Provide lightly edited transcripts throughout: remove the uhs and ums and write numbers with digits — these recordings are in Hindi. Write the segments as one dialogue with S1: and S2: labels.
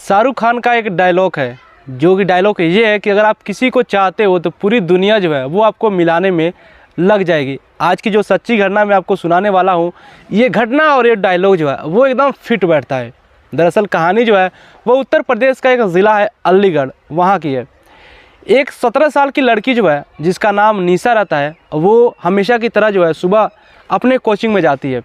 S1: शाहरुख खान का एक डायलॉग है, जो कि डायलॉग ये है कि अगर आप किसी को चाहते हो तो पूरी दुनिया जो है वो आपको मिलाने में लग जाएगी। आज की जो सच्ची घटना मैं आपको सुनाने वाला हूँ, ये घटना और ये डायलॉग जो है वो एकदम फिट बैठता है। दरअसल कहानी जो है वो उत्तर प्रदेश का एक ज़िला है अलीगढ़, वहाँ की है। एक 17 साल की लड़की जो है, जिसका नाम निशा रहता है, वो हमेशा की तरह जो है सुबह अपने कोचिंग में जाती है।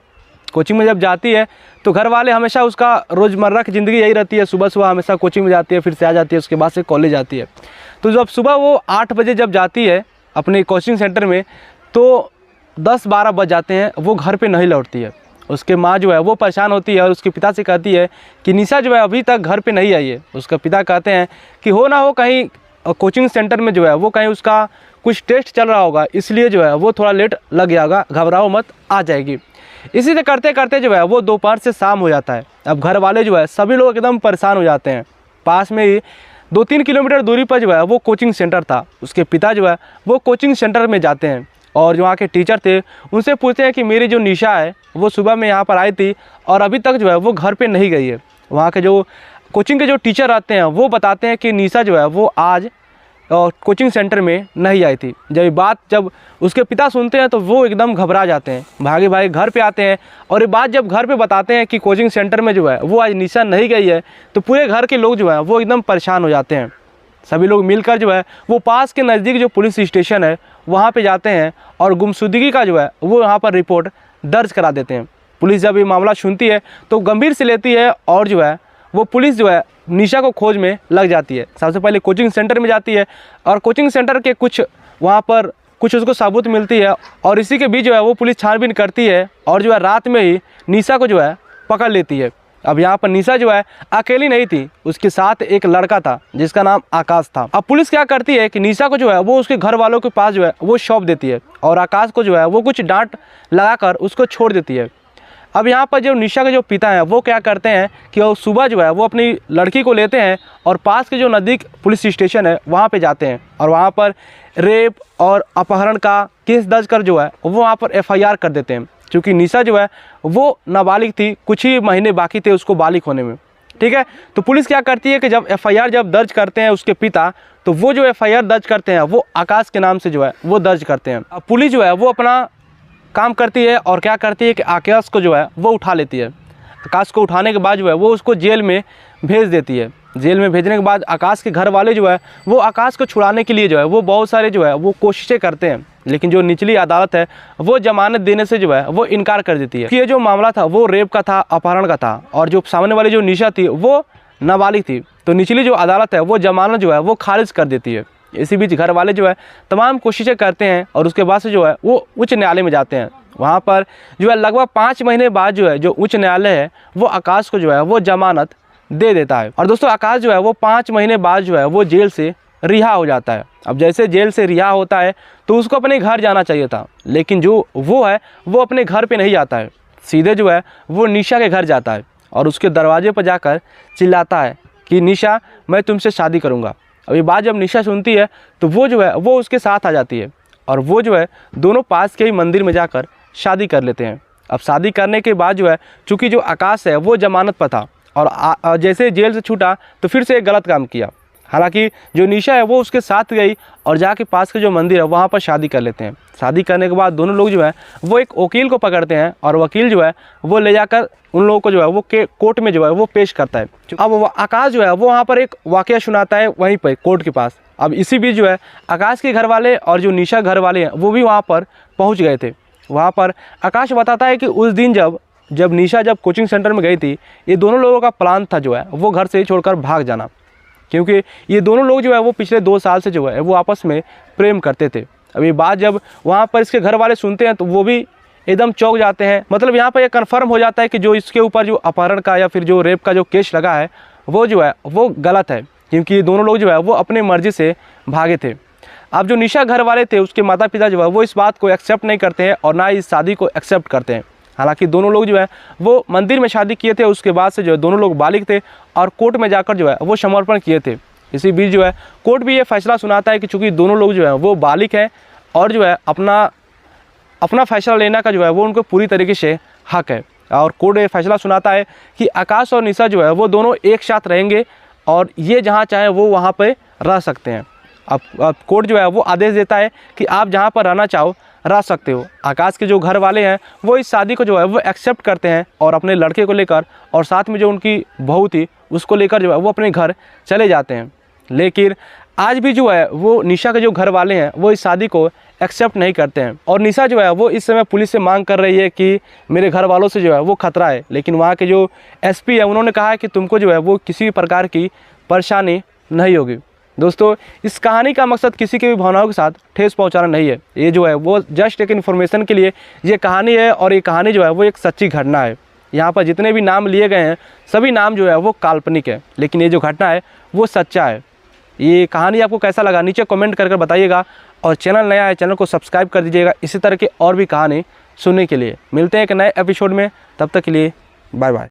S1: कोचिंग में जब जाती है तो घर वाले हमेशा उसका रोज़मर्रा की ज़िंदगी यही रहती है, सुबह सुबह हमेशा कोचिंग में जाती है, फिर से आ जाती है, उसके बाद से कॉलेज जाती है। तो जब सुबह वो 8 बजे जब जाती है अपने कोचिंग सेंटर में, तो 10-12 बज जाते हैं, वो घर पे नहीं लौटती है। उसके माँ जो है वो परेशान होती है और उसके पिता से कहती है कि निशा जो है अभी तक घर पे नहीं आई है। उसका पिता कहते हैं कि हो ना हो कहीं कोचिंग सेंटर में जो है वो कहीं उसका कुछ टेस्ट चल रहा होगा, इसलिए जो है वो थोड़ा लेट लग जाएगा, घबराओ मत, आ जाएगी। इसी से करते करते जो है वो दोपहर से शाम हो जाता है। अब घर वाले जो है सभी लोग एकदम परेशान हो जाते हैं। पास में ही 2-3 किलोमीटर दूरी पर जो है वो कोचिंग सेंटर था। उसके पिता जो है वो कोचिंग सेंटर में जाते हैं और जो वहाँ के टीचर थे उनसे पूछते हैं कि मेरी जो निशा है वो सुबह में यहाँ पर आई थी और अभी तक जो है वो घर पे नहीं गई है। वहाँ के जो कोचिंग के जो टीचर आते हैं वो बताते हैं कि निशा जो है वो आज कोचिंग सेंटर में नहीं आई थी। जब उसके पिता सुनते हैं तो वो एकदम घबरा जाते हैं, भागे भागे घर पे आते हैं और ये बात जब घर पे बताते हैं कि कोचिंग सेंटर में जो है वो आज निशा नहीं गई है, तो पूरे घर के लोग जो है वो एकदम परेशान हो जाते हैं। सभी लोग मिलकर जो है वो पास के नज़दीक जो पुलिस स्टेशन है वहाँ पे जाते हैं और गुमशुदगी का जो है वो यहाँ पर रिपोर्ट दर्ज करा देते हैं। पुलिस जब ये मामला सुनती है तो गंभीर से लेती है और जो है वो पुलिस जो है निशा को खोज में लग जाती है। सबसे पहले कोचिंग सेंटर में जाती है और कोचिंग सेंटर के कुछ वहाँ पर कुछ उसको सबूत मिलती है और इसी के बीच जो है वो पुलिस छानबीन करती है और जो है रात में ही निशा को जो है पकड़ लेती है। अब यहाँ पर निशा जो है अकेली नहीं थी, उसके साथ एक लड़का था जिसका नाम आकाश था। अब पुलिस क्या करती है कि निशा को जो है वो उसके घर वालों के पास जो है वो सौंप देती है और आकाश को जो है वो कुछ डांट लगाकर उसको छोड़ देती है। अब यहाँ पर जो निशा के जो पिता हैं वो क्या करते हैं कि वो सुबह जो है वो अपनी लड़की को लेते हैं और पास के जो नज़दीक पुलिस स्टेशन है वहाँ पे जाते हैं और वहाँ पर रेप और अपहरण का केस दर्ज कर जो है वो वहाँ पर FIR कर देते हैं। क्योंकि निशा जो है वो नाबालिग थी, कुछ ही महीने बाकी थे उसको बालिग होने में, ठीक है। तो पुलिस क्या करती है कि जब FIR जब दर्ज करते हैं उसके पिता, तो वो जो FIR दर्ज करते हैं वो आकाश के नाम से जो है वो दर्ज करते हैं। अब पुलिस जो है वो अपना काम करती है और क्या करती है कि आकाश को जो है वो उठा लेती है। आकाश को उठाने के बाद जो है वो उसको जेल में भेज देती है। जेल में भेजने के बाद आकाश के घर वाले जो है वो आकाश को छुड़ाने के लिए जो है वो बहुत सारे जो है वो कोशिशें करते हैं, लेकिन जो निचली अदालत है वो जमानत देने से जो है वो इनकार कर देती है। ये जो मामला था वो रेप का था, अपहरण का था और जो सामने वाली जो निशा थी वो नाबालिग थी, तो निचली जो अदालत है वो जमानत जो है वो खारिज कर देती है। इसी बीच घर वाले जो है तमाम कोशिशें करते हैं और उसके बाद से जो है वो उच्च न्यायालय में जाते हैं। वहाँ पर जो है लगभग 5 महीने बाद जो है जो उच्च न्यायालय है वो आकाश को जो है वो जमानत दे देता है। और दोस्तों आकाश जो है वो 5 महीने बाद जो है वो जेल से रिहा हो जाता है। अब जैसे जेल से रिहा होता है तो उसको अपने घर जाना चाहिए था, लेकिन जो वो है वो अपने घर पे नहीं जाता है, सीधे जो है वो निशा के घर जाता है और उसके दरवाजे पर जाकर चिल्लाता है कि निशा, मैं तुमसे शादी करूँगा। अभी बात जब निशा सुनती है तो वो जो है वो उसके साथ आ जाती है और वो जो है दोनों पास के ही मंदिर में जाकर शादी कर लेते हैं। अब शादी करने के बाद जो है चूँकि जो आकाश है वो जमानत पर था और जैसे जेल से छूटा तो फिर से एक गलत काम किया। हालांकि जो निशा है वो उसके साथ गई और जाके पास के जो मंदिर है वहाँ पर शादी कर लेते हैं। शादी करने के बाद दोनों लोग जो है वो एक वकील को पकड़ते हैं और वकील जो है वो ले जाकर उन लोगों को जो है वो कोर्ट में जो है वो पेश करता है। अब आकाश जो है वो वहाँ पर एक वाकया सुनाता है वहीं पर कोर्ट के पास। अब इसी बीच जो है आकाश के घर वाले और जो निशा घर वाले हैं वो भी वहाँ पर पहुँच गए थे। वहाँ पर आकाश बताता है कि उस दिन जब निशा कोचिंग सेंटर में गई थी, ये दोनों लोगों का प्लान था जो है वो घर से छोड़कर भाग जाना, क्योंकि ये दोनों लोग जो है वो पिछले 2 साल से जो है वो आपस में प्रेम करते थे। अब ये बात जब वहाँ पर इसके घर वाले सुनते हैं तो वो भी एकदम चौंक जाते हैं। मतलब यहाँ पर ये कन्फर्म हो जाता है कि जो इसके ऊपर जो अपहरण का या फिर जो रेप का जो केस लगा है वो जो है वो गलत है, क्योंकि ये दोनों लोग जो है वो अपनी मर्ज़ी से भागे थे। अब जो निशा घर वाले थे उसके माता पिता जो है वो इस बात को एक्सेप्ट नहीं करते हैं और ना इस शादी को एक्सेप्ट करते हैं। हालांकि दोनों लोग जो है वो मंदिर में शादी किए थे, उसके बाद से जो है दोनों लोग बालिग थे और कोर्ट में जाकर जो है वो समर्पण किए थे। इसी बीच जो है कोर्ट भी ये फैसला सुनाता है कि चूँकि दोनों लोग जो है वो बालिग हैं और जो है अपना फैसला लेने का जो है वो उनको पूरी तरीके से हक है। और कोर्ट ये फैसला सुनाता है कि आकाश और निशा जो है वो दोनों एक साथ रहेंगे और ये जहाँ चाहे वो वहाँ पे रह सकते हैं। अब कोर्ट जो है वो आदेश देता है कि आप जहाँ पर रहना चाहो रह सकते हो। आकाश के जो घर वाले हैं वो इस शादी को जो है वो एक्सेप्ट करते हैं और अपने लड़के को लेकर और साथ में जो उनकी बहू थी उसको लेकर जो है वो अपने घर चले जाते हैं। लेकिन आज भी जो है वो निशा के जो घर वाले हैं वो इस शादी को एक्सेप्ट नहीं करते हैं और निशा जो है वो इस समय पुलिस से मांग कर रही है कि मेरे घर वालों से जो है वो खतरा है। लेकिन वहाँ के जो एसपी है उन्होंने कहा है कि तुमको जो है वो किसी भी प्रकार की परेशानी नहीं होगी। दोस्तों, इस कहानी का मकसद किसी के भी भावनाओं के साथ ठेस पहुंचाना नहीं है। ये जो है वो जस्ट एक इन्फॉर्मेशन के लिए ये कहानी है और ये कहानी जो है वो एक सच्ची घटना है। यहाँ पर जितने भी नाम लिए गए हैं सभी नाम जो है वो काल्पनिक है, लेकिन ये जो घटना है वो सच्चा है। ये कहानी आपको कैसा लगा नीचे कमेंट कर बताइएगा और चैनल नया है चैनल को सब्सक्राइब कर दीजिएगा इसी तरह के और भी कहानी सुनने के लिए। मिलते हैं एक नए एपिसोड में, तब तक के लिए बाय बाय।